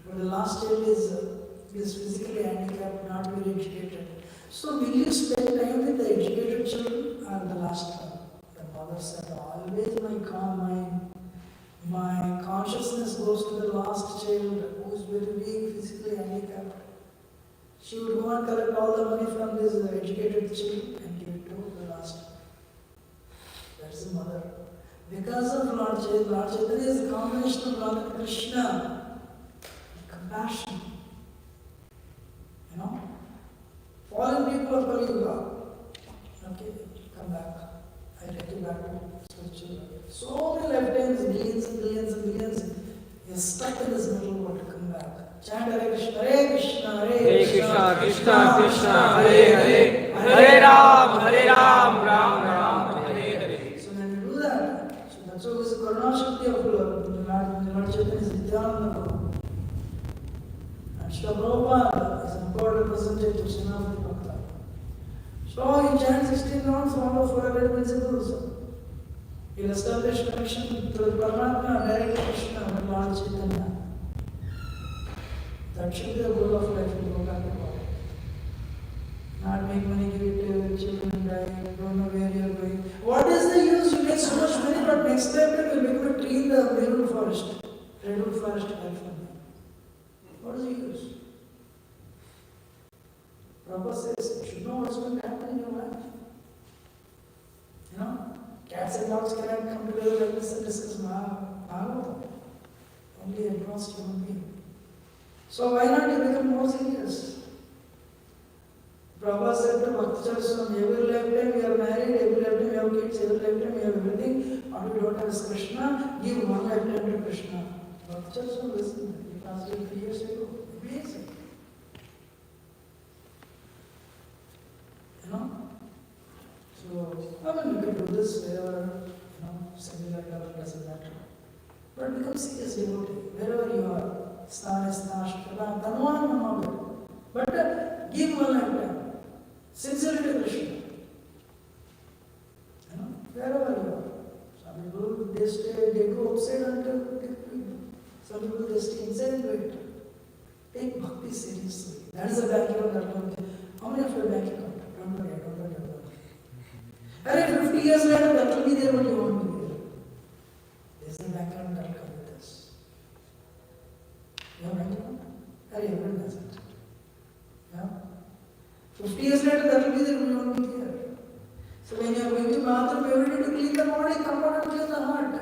But the last child is physically handicapped, not very educated. So will you spend time with the educated children or the last one? The mother said, always my consciousness goes to the last child who is very weak, physically handicapped. She would go and collect all the money from this educated child and give it to the last one. That's the mother. Because of Lord Chaitanya is a combination of Lord Krishna, compassion. You know? Fallen people of Kali-yuga. Okay, come back. I take you back to spiritual. So many lifetimes, millions and billions and billions, you're stuck in this middle world. Come back. Chant Hare Krishna, Hare Krishna, Hare Krishna, Krishna Krishna, Hare Hare, Hare Ram, Ram Ram, Hare Hare. So when you do that, so that's what is the Karuna Shakti of Lord Chaitanya is Nityananda Prabhu. And Srila Prabhupada is an important representative of Srimati Bhakta. So he chants 16 rounds, follow 400 principles. He'll establish connection to the Paramatma, direct Krishna, and Lord Chaitanya. That should be the goal of life, to go back to God. Not make money, give it to your children, die, don't know where you are going. What is the use? You get so much money, but next lifetime you will become a tree in the redwood forest. Redwood forest, California. What is the use? Prabhupada says, you should know what's going to happen in your life. You know, cats and dogs cannot come together like this and discuss Bhagavatam. Only advanced human being. So why not you become more serious? Prabhupada said to Bhakti Swami, every lifetime you are married, every lifetime you have kids, every lifetime you have everything, and you don't have Krishna, give one lifetime to Krishna. Bhakti Swami listened. He passed away 3 years ago. Amazing. You know? So, I mean, you can do this wherever, something like that, doesn't matter. But become serious devotee, wherever you are. Stana, Shkala, Tanwan, Namagar. But give one lifetime. Sincerely to Krishna. You know, wherever you are. Some people, they go outside until they quit. Some people, they stay inside and wait. Take bhakti seriously. That is the bank account. How many of you have bank account? Don't worry. And 50 years later, that will be there, but you won't be there. This is the bank account that will come with us. You have bank account? Everyone does it. Yeah? 50 years later, that will be there, but you won't be there. So when you are going to bathroom, you need to clean the body, come out and clean the heart.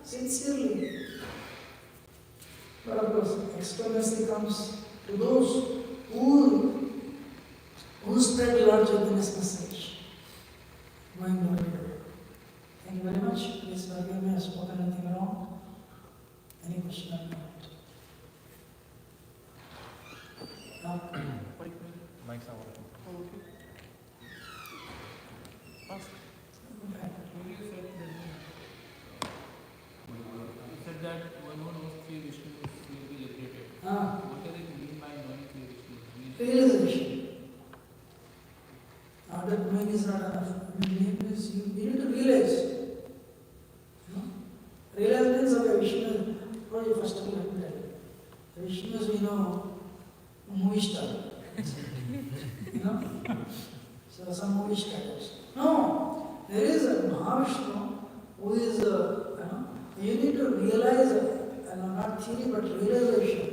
Sincerely. But of course, externally comes to those who spread Lord Chaitanya's message. Going on. Thank you very much. Please forgive me, I have spoken anything wrong. Any question or comment? Mic's not working. You said that one who knows three Vishnus will be liberated. Ah. What are the realization. Not that knowing is not enough. You need to realize. You know? Realize means okay, Vishnu, what you first of all let me tell you. The Vishnus we know, movie star. You know? So some movie stars. No, there is a Mahavishnu who is, you need to realize, not theory but realization.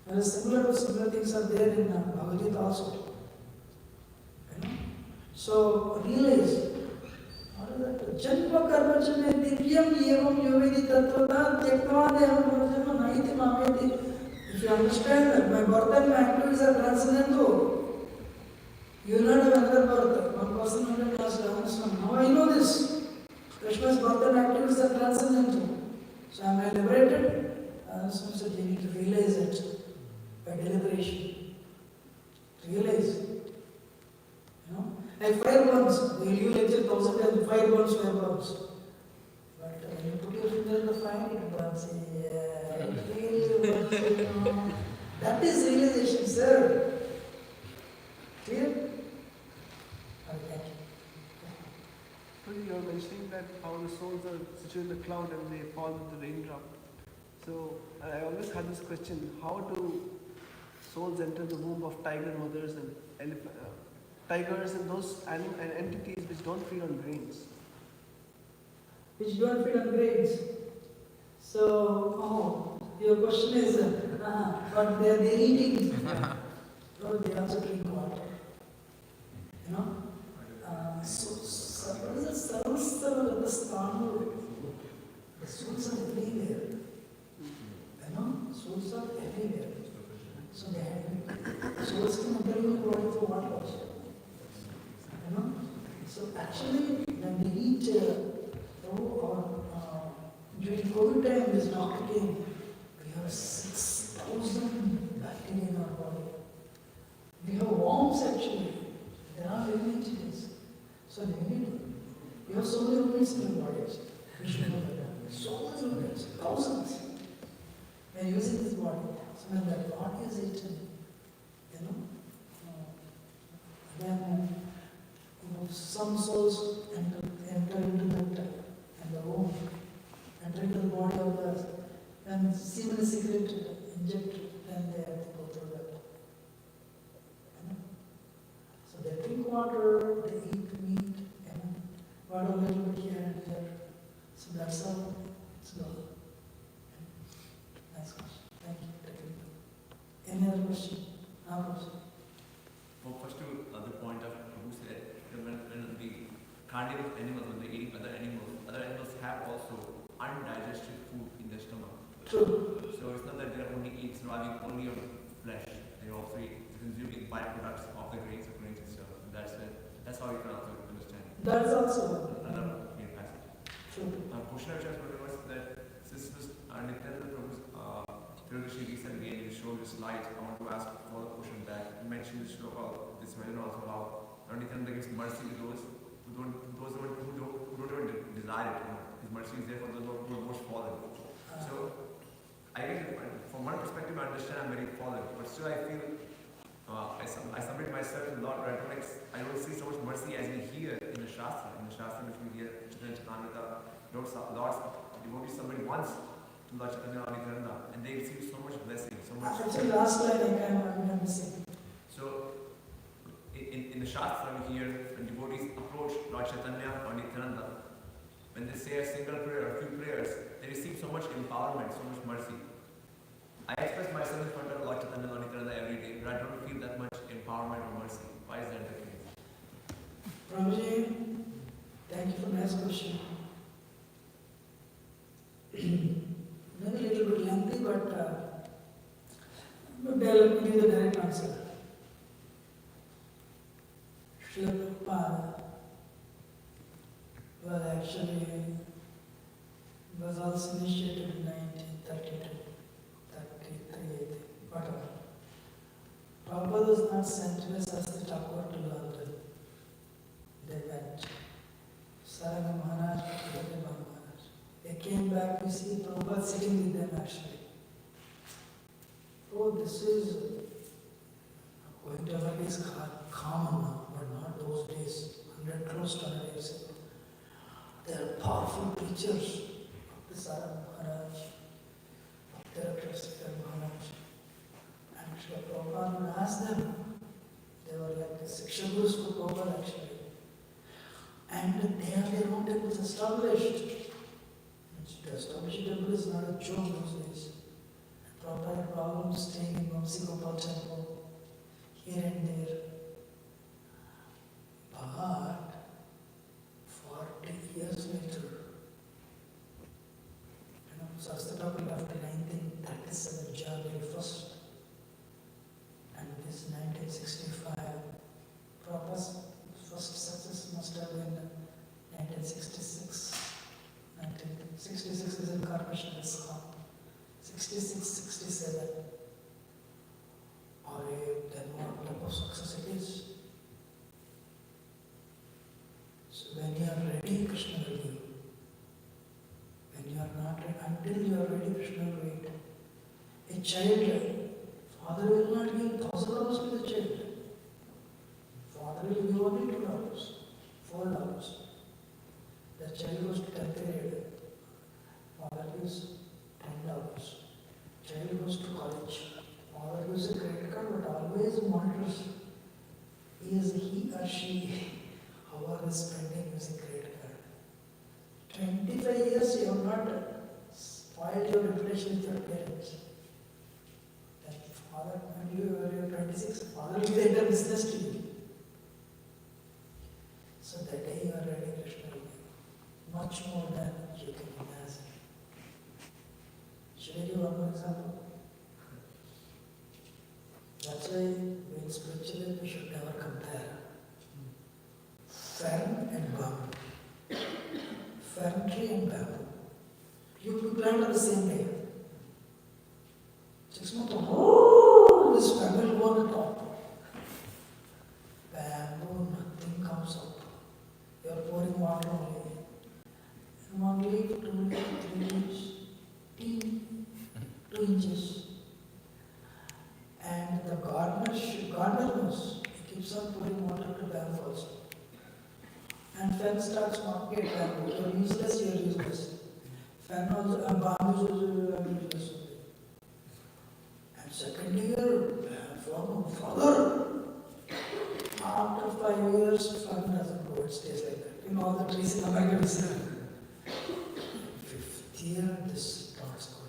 There is similar things are there in Bhagavad Gita also. You know? So realize, what is that? Janma karma chame divyam yevam yovedi tattvata tyaktva deham purusama naiti mameti. If you understand that my birth and my activities are transcendental, you will not have another birth. One person will have asked, now I know this. Krishna's birth and activities are transcendental. So am I liberated? Arasana said you need to realize it by deliberation. Realize. You know? Like fire burns. You lecture 1,000 times, fire burns. But when you put your finger in the fire, it burns. Yeah, it really burns. You know. That is realization, sir. Clear? Okay. You are mentioning that how the souls are situated in the cloud and they fall with the raindrop. So I always had this question: how do souls enter the womb of tiger mothers and tigers and those entities which don't feed on grains? Which don't feed on grains. So, your question is, but they're eating. No, they also drink water. You know? What is it? The souls are everywhere. You know? Souls are everywhere. So they have souls can enter in the body for water also. You know? So actually, when they eat, during COVID time, this doctor came, we have 6,000 bacteria in our body. We have worms actually. There are living entities. So you have so many units in your bodies. We should know that. So many units, thousands. We are using this body. So when that body is eaten, then some souls enter into that and the womb, enter into the body of the, and semen is secreted, injected, then they have to go through that. So they drink water, they eat meat, water a little bit here and there. So that's how it's going. Nice question. Thank you. Any other question? Well, first to the point of who said when the carnivorous animals, when they eat other animals have also undigested food in their stomach. True. So it's not that they're only surviving only on flesh. They're also consuming byproducts of the grains and stuff. That's how you can also understand. That is also another main passage. True. Question I just wanted was that since this Nityananda Prabhu's Tirudhashi recently and you showed this slide, I want to ask for the question that you mentioned this shloka, this mention also how Nityananda gives mercy to those who don't even desire it. His mercy is there for those who are most fallen. So I guess from one perspective I understand I'm very fallen, but still I feel I submit myself to the Lord, but I don't see so much mercy as we hear in the Shastra. In the Shastra which we hear, Caitanya-caritāmṛta, Lord's devotees submit once to Lord Caitanya-caritāmṛta, and they receive so much blessing, so much. Actually, last line I'm missing. So, in the Shastra we hear when devotees approach Lord Caitanya-caritāmṛta, when they say a single prayer or a few prayers, they receive so much empowerment, so much mercy. I express myself in front of Lord Caitanya-caritāmṛta every day, but I don't feel that much empowerment or mercy. Why is that the case? Prabhuji, thank you for the nice question. Maybe a little bit lengthy, but let me give the direct answer. Srila Prabhupada was also initiated in 1932. Whatever. Prabhupada was not sent to us as the Thakur to London. They went. Saranga Maharaj, Bhagavad Maharaj. They came back, we see Prabhupada sitting with them actually. Oh, this is is common now, but not those days, 100 close to 100 years ago. They are powerful preachers. Bhakti-sarada Maharaj, Bhakti-rakshasika Maharaj. And Srila Prabhupada would ask them, they were like the Shiksha Gurus for Prabhupada actually. And they have their own temples established. To establish a temple is not a joke those days. Prabhupada had problems staying in Vamsi Gopal temple, here and there. But 40 years later, Sastha Prabhupada left in 1937, January 1st. And this 1965, Prabhupada's first success must have been 1966. 1966 is incarnation of Islam. 66, 67. Or then what type of success it is. So when you are ready, Krishna will give. When you are not ready, until you are ready, Krishna will wait. A child, father will not give $1,000 to the child. Father will give only $2, $4. The child goes to 10th grade. Father gives $10. Child goes to college. Father gives a credit card, but always monitors is he or she how are they spending using credit card. 25 years you have not spoiled your reputation with your parents. Then father, when you are 26, father will enter business to you. So that day you are ready, Krishna will give much more than you can imagine. Should I give one more example? That's why in spirituality we should never compare. Fern and bamboo. Fern tree and bamboo. You plant on the same day. 6 months, this fern will go on the top. Bamboo, nothing comes up. You are pouring water only. And 1 leaf, 2 leaves, 3 leaves, 2 inches. And the gardener knows. He keeps on pouring water to bamboo also. And fern starts mocking at bamboo. You are useless, you are useless. Fern also, bamboo is useless. And second year, father. After 5 years, fern doesn't grow, it stays like that. In all the trees in America, we see. 5th year, this starts growing.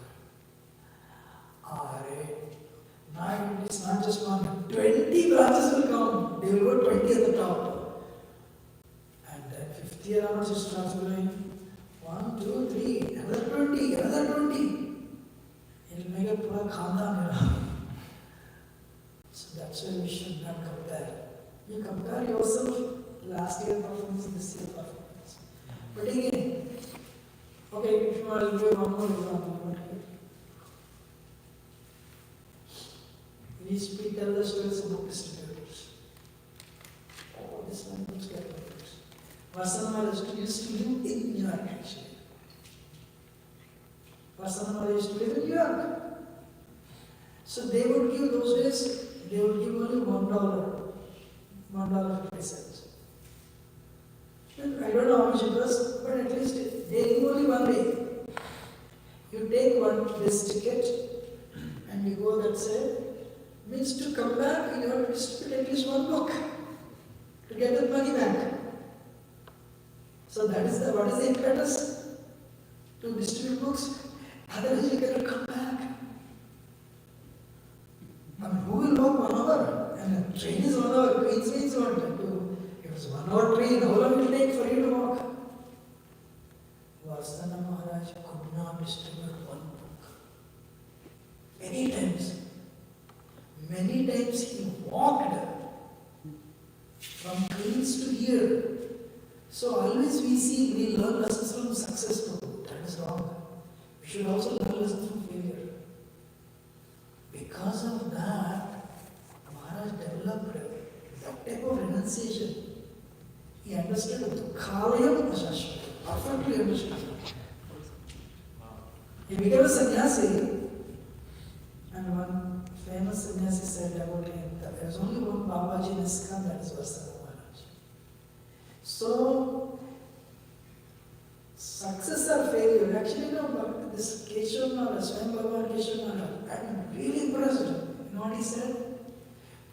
Now it's not just 1, 20 branches will come. They will go 20 at the top. And then 5th year onwards it starts growing. 1, 2, 3, another 20, another 20. It will make a pura khandan. So that's why we should not compare. You compare yourself, last year performance, this year performance. But again, okay, if you want to give one more example. We tell the stories of book distributors. Oh, this one books get books. Vasanamala used to live in New York actually. Vasanamala used to live in New York. So they would give those days, they would give only $1, $1.50. I don't know how much it was, but at least they give only 1 day. You take this ticket and you go that side. Means to come back, you have to distribute at least 1 book to get the money back. So that is what is the impetus to distribute books. Otherwise you cannot come back. I mean, who will walk 1 hour? And the train is 1 hour, Queens means what? If it's 1 hour train, how long will it take for you to walk? Vasana Maharaj could not distribute 1 book. Many times. Many times he walked from Queens to here. So always we learn lessons from success too. That is wrong. We should also learn lessons from failure. Because of that, Maharaj developed that type of renunciation. He understood Dukhalayam Ashashvata. Perfectly understood. He became a sannyasi, and one famous sannyasi said about him that there is only one Babaji in ISKCON, that is Vasudha Maharaj. So, success or failure, actually, this Keshava Maharaj, Swayam Bhagavan Keshava Maharaj, I'm really impressed. You know what he said?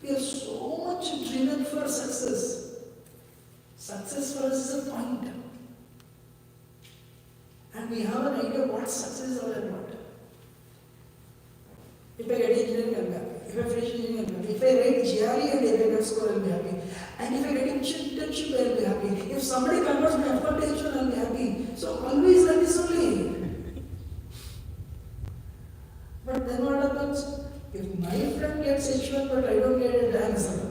We are so much driven for success. Success for us is a point. And we have an idea what success is all about. If I get engineering, I'll be happy. If I finish engineering, I'll be happy. If I write GRE and a good score, I'll be happy. And if I get internship, I'll be happy. If somebody converts me F1 to H1, I'll be happy. So always like this only. But then what happens? If my friend gets H1 but I don't get it, I'm sorry.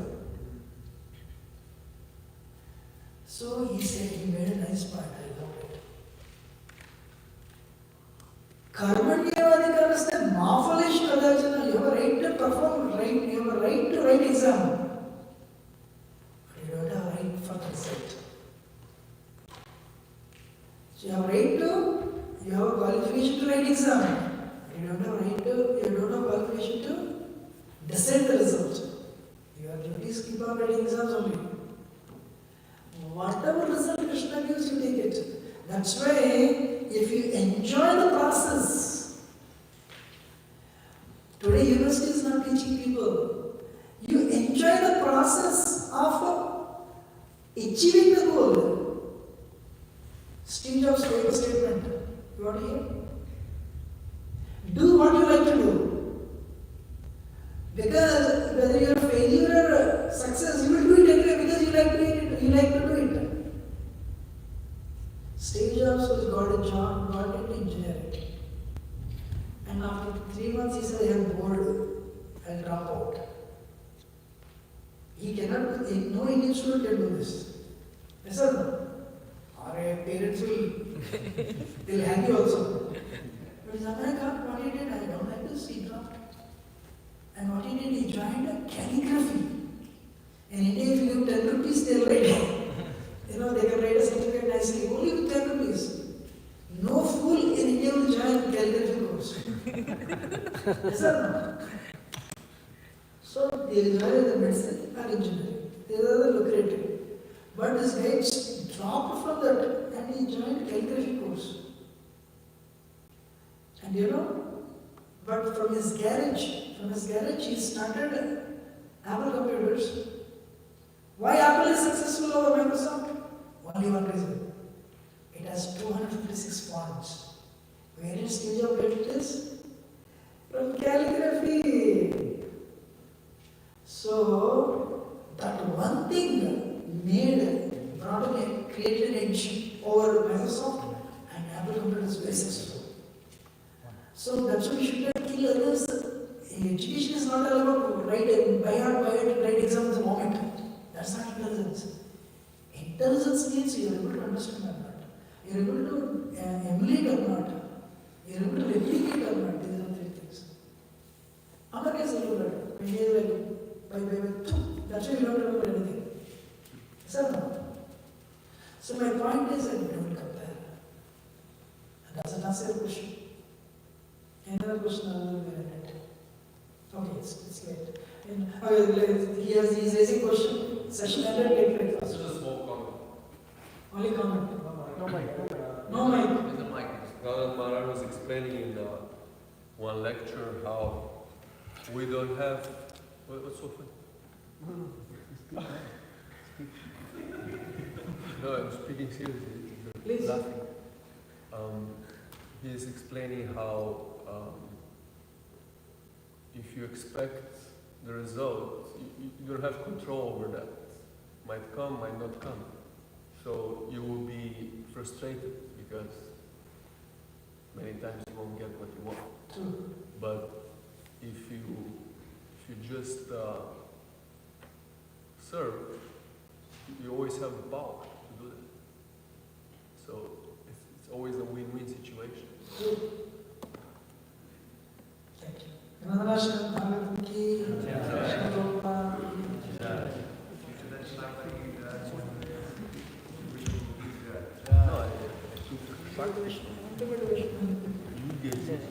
So he said, he made a nice point, I love it. Karmanyavadhikarasya mafalish kadachana, you have a right to perform, you have a right to write exam. But you don't have a right for the result. So you have a right to, you have a qualification to write exam. You don't have a right to, you don't have a qualification to decide the result. Your duty is keep on writing exams only. Whatever result Krishna gives, you take it. That's why, if you enjoy the process, today university is not teaching people. You enjoy the process of achieving the goal. Steve Jobs made a statement. You want to hear? Do what you like to do. Because whether you are failure or success, you will do it anyway because you like to do it. Steve Jobs got a job, got into engineering. And after 3 months, he said, I am bored, I'll drop out. He cannot, no Indian student can do this. Yes or no? Our parents they'll hang you also. But in America, what he did, I don't like this, he dropped. And what he did, he joined calligraphy. In India, if you give 10 rupees, they'll write. They can write a certificate nicely, only with 10 rupees. No fool in India will join calligraphy course. Yes or no? So, they will join the medicine or engineering. They are the lucrative. But this guy dropped from that and he joined calligraphy course. And but from his garage he started Apple computers. Why Apple is successful over Microsoft? Only one reason. It has 256 fonts. Where did Steve Jobs get this? From calligraphy. So, that one thing created an edge over Microsoft, and Apple computer is very successful. So, that's why we should not kill others. Education is not all about write exam at the moment. That's not intelligence. Intelligence means you are able to understand or not. You are able to emulate or not. You are able to replicate or not. These are 3 things. Amar is able to when you are like, that's why you don't remember anything. Is that not? So my point is that we don't compare. And does it answer your question? Another question other than that. Okay, it's late. He's raising question. Session ended, take breakfast. Just a small comment. Only comment. No mic. No mic. With the mic. Gautam Maharaj was explaining in one lecture how we don't have. What's so funny? No, I'm speaking seriously. Please. Laughing. He is explaining how if you expect the result, you don't have control over that. Might come, might not come. So you will be frustrated because many times you won't get what you want. True. But if you just serve, you always have the power to do that. So it's always a win-win situation. Thank you. No, I think Vishnu. you get it.